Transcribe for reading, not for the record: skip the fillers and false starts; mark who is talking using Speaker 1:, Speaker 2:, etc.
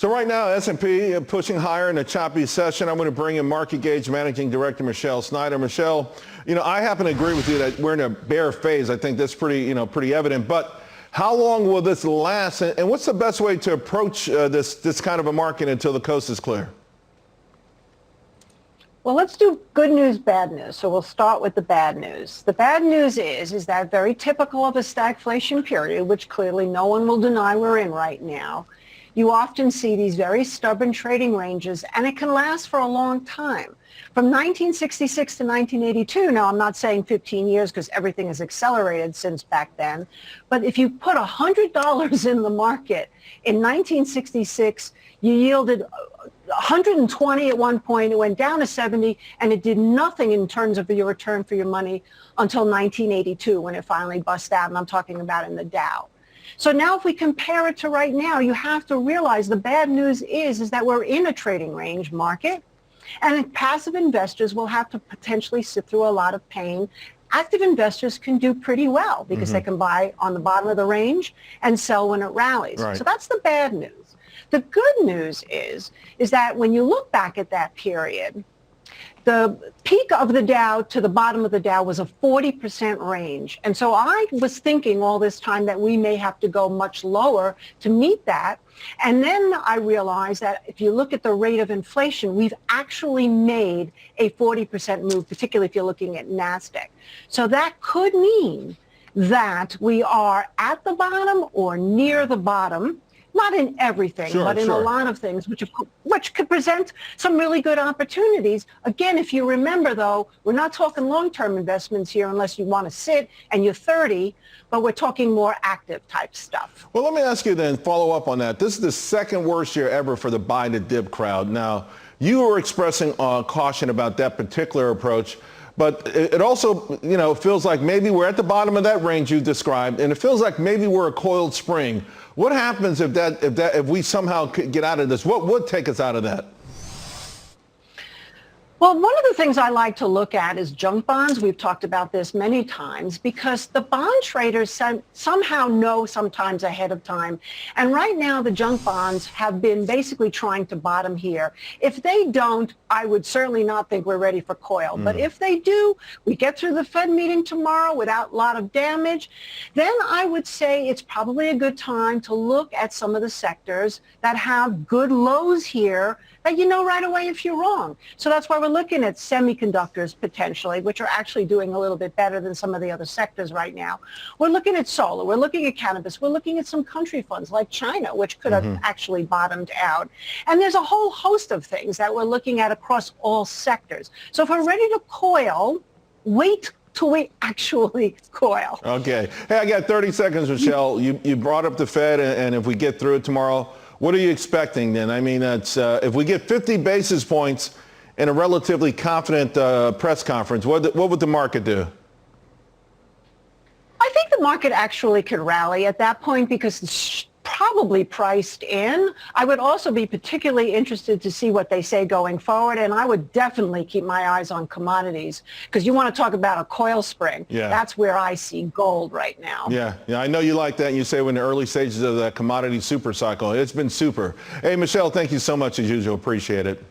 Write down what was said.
Speaker 1: So right now, S&P pushing higher in a choppy session. I'm going to bring in Market Gauge Managing Director Michelle Snyder. Michelle, I happen to agree with you that we're in a bear phase. I think that's pretty evident. But how long will this last? And what's the best way to approach this kind of a market until the coast is clear?
Speaker 2: Well, let's do good news, bad news. So we'll start with the bad news. The bad news is that very typical of a stagflation period, which clearly no one will deny we're in right now. You often see these very stubborn trading ranges, and it can last for a long time. From 1966 to 1982, now I'm not saying 15 years because everything has accelerated since back then, but if you put $100 in the market in 1966, you yielded 120 at one point, it went down to 70, and it did nothing in terms of your return for your money until 1982 when it finally bust out, and I'm talking about in the Dow. So now if we compare it to right now, you have to realize the bad news is that we're in a trading range market, and passive investors will have to potentially sit through a lot of pain. Active investors can do pretty well because they can buy on the bottom of the range and sell when it rallies.
Speaker 1: Right.
Speaker 2: So that's the bad news. The good news is that when you look back at that period, the peak of the Dow to the bottom of the Dow was a 40% range. And so I was thinking all this time that we may have to go much lower to meet that. And then I realized that if you look at the rate of inflation, we've actually made a 40% move, particularly if you're looking at NASDAQ. So that could mean that we are at the bottom or near the bottom. Not in everything, but in a lot of things, which could present some really good opportunities. Again, if you remember, though, we're not talking long-term investments here unless you want to sit and you're 30, but we're talking more active type stuff.
Speaker 1: Well, let me ask you then, follow up on that. This is the second worst year ever for the buy the dip crowd. Now, you were expressing caution about that particular approach. But it also, feels like maybe we're at the bottom of that range you described, and it feels like maybe we're a coiled spring. What happens if we somehow get out of this? What would take us out of that?
Speaker 2: Well, one of the things I like to look at is junk bonds. We've talked about this many times because the bond traders somehow know sometimes ahead of time. And right now, the junk bonds have been basically trying to bottom here. If they don't, I would certainly not think we're ready for coil. But if they do, we get through the Fed meeting tomorrow without a lot of damage, then I would say it's probably a good time to look at some of the sectors that have good lows here that you know right away if you're wrong. So that's why we're looking at semiconductors potentially, which are actually doing a little bit better than some of the other sectors right now. We're looking at solar. We're looking at cannabis. We're looking at some country funds like China, which could have actually bottomed out. And there's a whole host of things that we're looking at across all sectors. So if we're ready to coil, wait till we actually coil.
Speaker 1: Okay. Hey, I got 30 seconds, Michelle. You brought up the Fed, and if we get through it tomorrow, what are you expecting then? I mean, if we get 50 basis points in a relatively confident press conference, what would the market do?
Speaker 2: I think the market actually could rally at that point because it's probably priced in. I would also be particularly interested to see what they say going forward, and I would definitely keep my eyes on commodities because you want to talk about a coil spring.
Speaker 1: Yeah.
Speaker 2: That's where I see gold right now.
Speaker 1: Yeah, I know you like that, and you say we're in the early stages of that commodity super cycle. It's been super. Hey, Michelle, thank you so much as usual. Appreciate it.